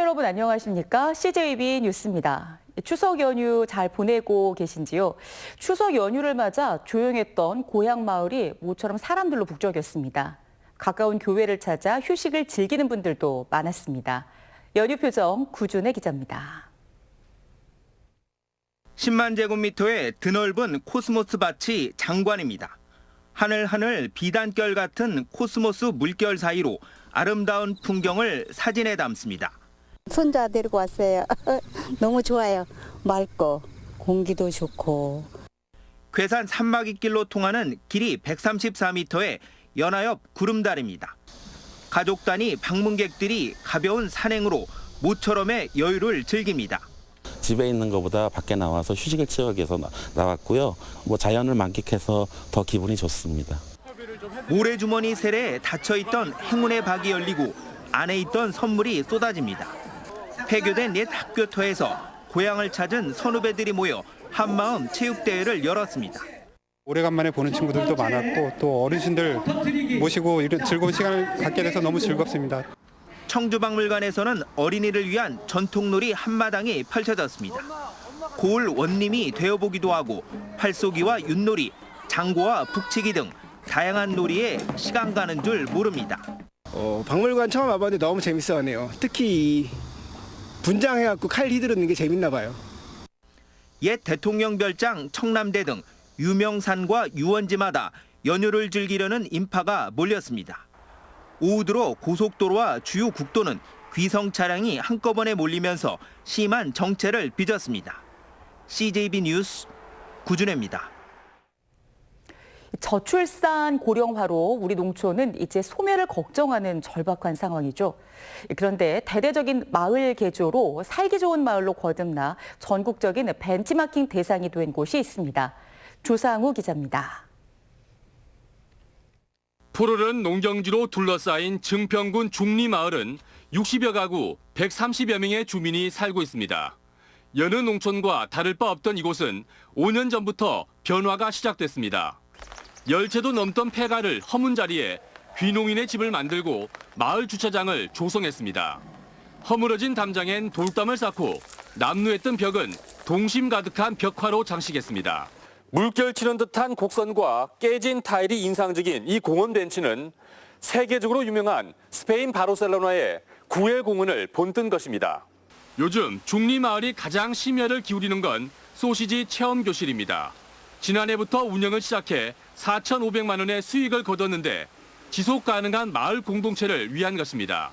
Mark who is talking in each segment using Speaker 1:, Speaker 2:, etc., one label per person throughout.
Speaker 1: 여러분 안녕하십니까? CJB 뉴스입니다. 추석 연휴 잘 보내고 계신지요? 추석 연휴를 맞아 조용했던 고향 마을이 모처럼 사람들로 북적였습니다. 가까운 교회를 찾아 휴식을 즐기는 분들도 많았습니다. 연휴 표정 구준의 기자입니다.
Speaker 2: 10만 제곱미터의 드넓은 코스모스 밭이 장관입니다. 하늘하늘 비단결 같은 코스모스 물결 사이로 아름다운 풍경을 사진에 담습니다.
Speaker 3: 손자 데리고 왔어요. 너무 좋아요. 맑고 공기도 좋고.
Speaker 2: 괴산 산막이길로 통하는 길이 134m의 연하엽 구름다리입니다. 가족 단위 방문객들이 가벼운 산행으로 모처럼의 여유를 즐깁니다.
Speaker 4: 집에 있는 것보다 밖에 나와서 휴식을 취하기 위해서 나왔고요. 자연을 만끽해서 더 기분이 좋습니다.
Speaker 2: 모래주머니 세례에 닫혀있던 행운의 박이 열리고 안에 있던 선물이 쏟아집니다. 폐교된 옛 학교터에서 고향을 찾은 선후배들이 모여 한마음 체육대회를 열었습니다.
Speaker 5: 오래간만에 보는 친구들도 많았고 또 어르신들 모시고 이런 즐거운 시간을 갖게 돼서 너무 즐겁습니다.
Speaker 2: 청주박물관에서는 어린이를 위한 전통놀이 한마당이 펼쳐졌습니다. 고을 원님이 되어보기도 하고 팔쏘기와 윷놀이, 장고와 북치기 등 다양한 놀이에 시간 가는 줄 모릅니다.
Speaker 6: 박물관 처음 와봤는데 너무 재밌어하네요. 특히 이 분장해갖고 칼 휘두르는 게 재밌나 봐요.
Speaker 2: 옛 대통령 별장 청남대 등 유명산과 유원지마다 연휴를 즐기려는 인파가 몰렸습니다. 오후 들어 고속도로와 주요 국도는 귀성 차량이 한꺼번에 몰리면서 심한 정체를 빚었습니다. CJB 뉴스 구준혜입니다.
Speaker 1: 저출산 고령화로 우리 농촌은 이제 소멸을 걱정하는 절박한 상황이죠. 그런데 대대적인 마을 개조로 살기 좋은 마을로 거듭나 전국적인 벤치마킹 대상이 된 곳이 있습니다. 조상우 기자입니다.
Speaker 7: 푸르른 농경지로 둘러싸인 증평군 중리마을은 60여 가구 130여 명의 주민이 살고 있습니다. 여느 농촌과 다를 바 없던 이곳은 5년 전부터 변화가 시작됐습니다. 열채도 넘던 폐가를 허문 자리에 귀농인의 집을 만들고 마을 주차장을 조성했습니다. 허물어진 담장엔 돌담을 쌓고 남루했던 벽은 동심 가득한 벽화로 장식했습니다. 물결 치는 듯한 곡선과 깨진 타일이 인상적인 이 공원 벤치는 세계적으로 유명한 스페인 바르셀로나의 구엘 공원을 본뜬 것입니다. 요즘 중리마을이 가장 심혈을 기울이는 건 소시지 체험 교실입니다. 지난해부터 운영을 시작해 4,500만 원의 수익을 거뒀는데 지속 가능한 마을 공동체를 위한 것입니다.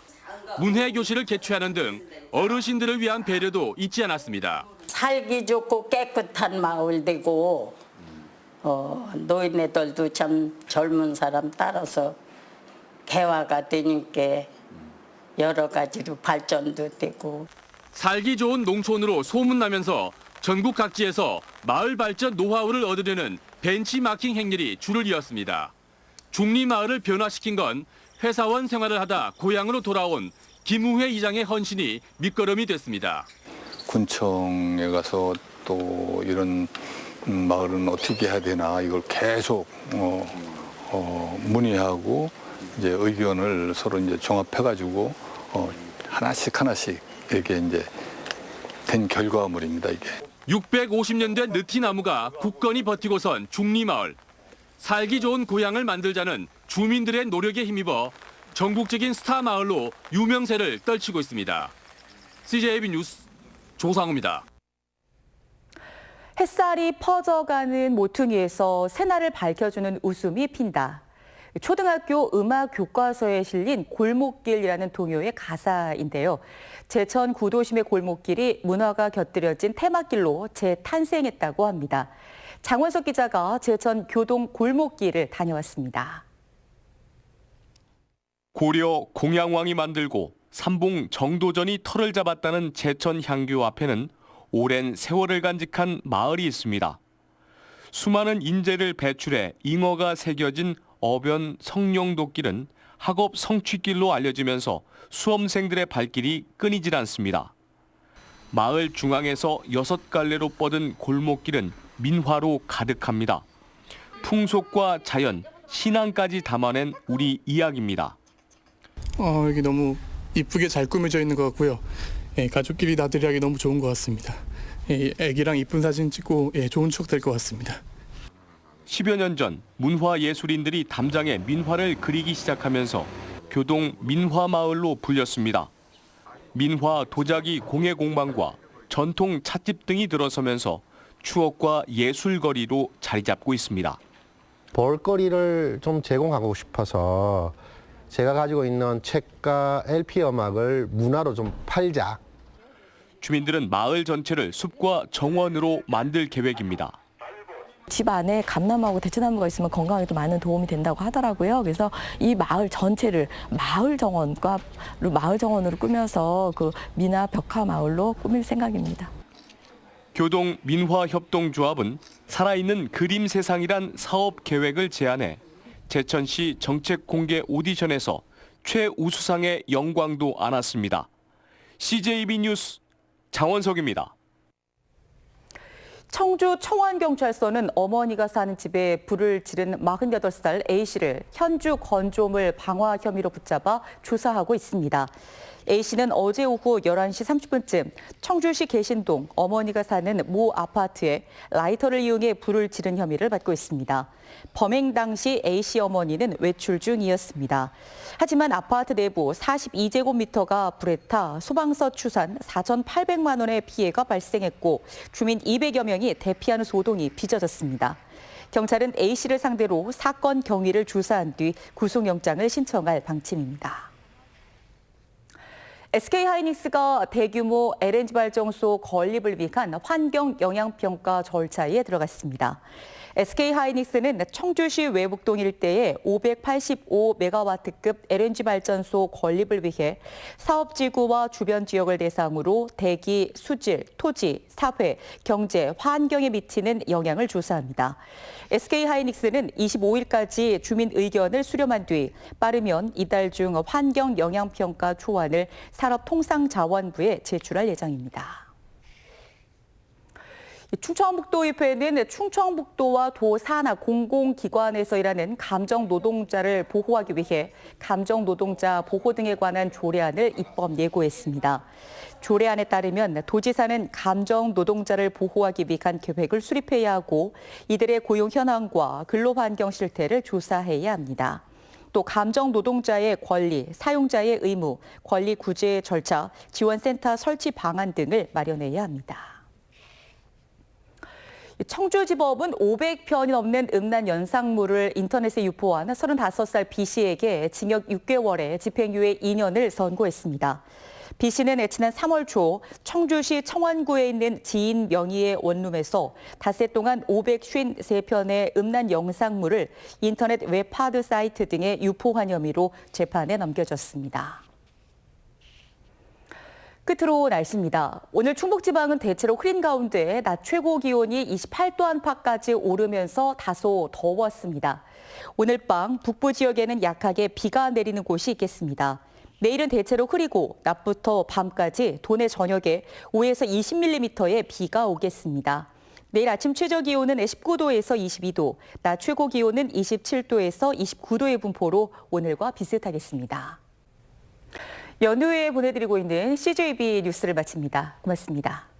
Speaker 7: 문해 교실을 개최하는 등 어르신들을 위한 배려도 잊지 않았습니다.
Speaker 8: 살기 좋고 깨끗한 마을 되고 노인네들도 참 젊은 사람 따라서 개화가 되니까 여러 가지로 발전도 되고.
Speaker 7: 살기 좋은 농촌으로 소문나면서 전국 각지에서 마을 발전 노하우를 얻으려는 벤치마킹 행렬이 줄을 이었습니다. 중리마을을 변화시킨 건 회사원 생활을 하다 고향으로 돌아온 김우회 이장의 헌신이 밑거름이 됐습니다.
Speaker 9: 군청에 가서 또 이런 마을은 어떻게 해야 되나 이걸 계속 문의하고 이제 의견을 서로 이제 종합해가지고 하나씩 이렇게 이제 된 결과물입니다 이게.
Speaker 7: 650년 된 느티나무가 굳건히 버티고선 중리마을. 살기 좋은 고향을 만들자는 주민들의 노력에 힘입어 전국적인 스타 마을로 유명세를 떨치고 있습니다. CJB 뉴스 조상우입니다.
Speaker 1: 햇살이 퍼져가는 모퉁이에서 새날을 밝혀주는 웃음이 핀다. 초등학교 음악 교과서에 실린 골목길이라는 동요의 가사인데요. 제천 구도심의 골목길이 문화가 곁들여진 테마길로 재탄생했다고 합니다. 장원석 기자가 제천 교동 골목길을 다녀왔습니다.
Speaker 10: 고려 공양왕이 만들고 삼봉 정도전이 터를 잡았다는 제천 향교 앞에는 오랜 세월을 간직한 마을이 있습니다. 수많은 인재를 배출해 잉어가 새겨진 어변 성령도길은 학업 성취길로 알려지면서 수험생들의 발길이 끊이질 않습니다. 마을 중앙에서 6갈래로 뻗은 골목길은 민화로 가득합니다. 풍속과 자연, 신앙까지 담아낸 우리 이야기입니다.
Speaker 11: 여기 너무 이쁘게 잘 꾸며져 있는 것 같고요. 가족끼리 나들이 하기 너무 좋은 것 같습니다. 애기랑 이쁜 사진 찍고 좋은 추억 될 것 같습니다.
Speaker 10: 10여 년 전 문화예술인들이 담장에 민화를 그리기 시작하면서 교동 민화마을로 불렸습니다. 민화 도자기 공예 공방과 전통 찻집 등이 들어서면서 추억과 예술거리로 자리 잡고 있습니다.
Speaker 12: 볼거리를 좀 제공하고 싶어서 제가 가지고 있는 책과 LP 음악을 문화로 좀 팔자.
Speaker 10: 주민들은 마을 전체를 숲과 정원으로 만들 계획입니다.
Speaker 13: 집 안에 감나무하고 대추나무가 있으면 건강에도 많은 도움이 된다고 하더라고요. 그래서 이 마을 전체를 마을 정원으로 꾸며서 그 미나 벽화 마을로 꾸밀 생각입니다.
Speaker 10: 교동 민화협동조합은 살아있는 그림 세상이란 사업 계획을 제안해 제천시 정책 공개 오디션에서 최우수상의 영광도 안았습니다. CJB 뉴스 장원석입니다.
Speaker 1: 청주 청원경찰서는 어머니가 사는 집에 불을 지른 48살 A씨를 현주 건조물 방화 혐의로 붙잡아 조사하고 있습니다. A씨는 어제 오후 11시 30분쯤 청주시 계신동 어머니가 사는 모 아파트에 라이터를 이용해 불을 지른 혐의를 받고 있습니다. 범행 당시 A씨 어머니는 외출 중이었습니다. 하지만 아파트 내부 42제곱미터가 불에 타 소방서 추산 4,800만 원의 피해가 발생했고 주민 200여 명이 대피하는 소동이 빚어졌습니다. 경찰은 A씨를 상대로 사건 경위를 조사한 뒤 구속영장을 신청할 방침입니다. SK하이닉스가 대규모 LNG 발전소 건립을 위한 환경 영향평가 절차에 들어갔습니다. SK하이닉스는 청주시 외북동 일대에 585메가와트급 LNG 발전소 건립을 위해 사업지구와 주변 지역을 대상으로 대기, 수질, 토지, 사회, 경제, 환경에 미치는 영향을 조사합니다. SK하이닉스는 25일까지 주민 의견을 수렴한 뒤 빠르면 이달 중 환경 영향평가 초안을 산업통상자원부에 제출할 예정입니다. 충청북도의회는 충청북도와 도 산하 공공기관에서 일하는 감정노동자를 보호하기 위해 감정노동자 보호 등에 관한 조례안을 입법 예고했습니다. 조례안에 따르면 도지사는 감정노동자를 보호하기 위한 계획을 수립해야 하고 이들의 고용 현황과 근로환경 실태를 조사해야 합니다. 또 감정노동자의 권리, 사용자의 의무, 권리 구제 절차, 지원센터 설치 방안 등을 마련해야 합니다. 청주지법은 500편이 넘는 음란 연상물을 인터넷에 유포한 35살 B씨에게 징역 6개월에 집행유예 2년을 선고했습니다. B씨는 지난 3월 초 청주시 청원구에 있는 지인 명의의 원룸에서 닷새 동안 553편의 음란 영상물을 인터넷 웹하드 사이트 등에 유포한 혐의로 재판에 넘겨졌습니다. 끝으로 날씨입니다. 오늘 충북지방은 대체로 흐린 가운데 낮 최고 기온이 28도 안팎까지 오르면서 다소 더웠습니다. 오늘 밤 북부 지역에는 약하게 비가 내리는 곳이 있겠습니다. 내일은 대체로 흐리고 낮부터 밤까지 도내 전역에 5에서 20mm의 비가 오겠습니다. 내일 아침 최저 기온은 19도에서 22도, 낮 최고 기온은 27도에서 29도의 분포로 오늘과 비슷하겠습니다. 연휴에 보내드리고 있는 CJB 뉴스를 마칩니다. 고맙습니다.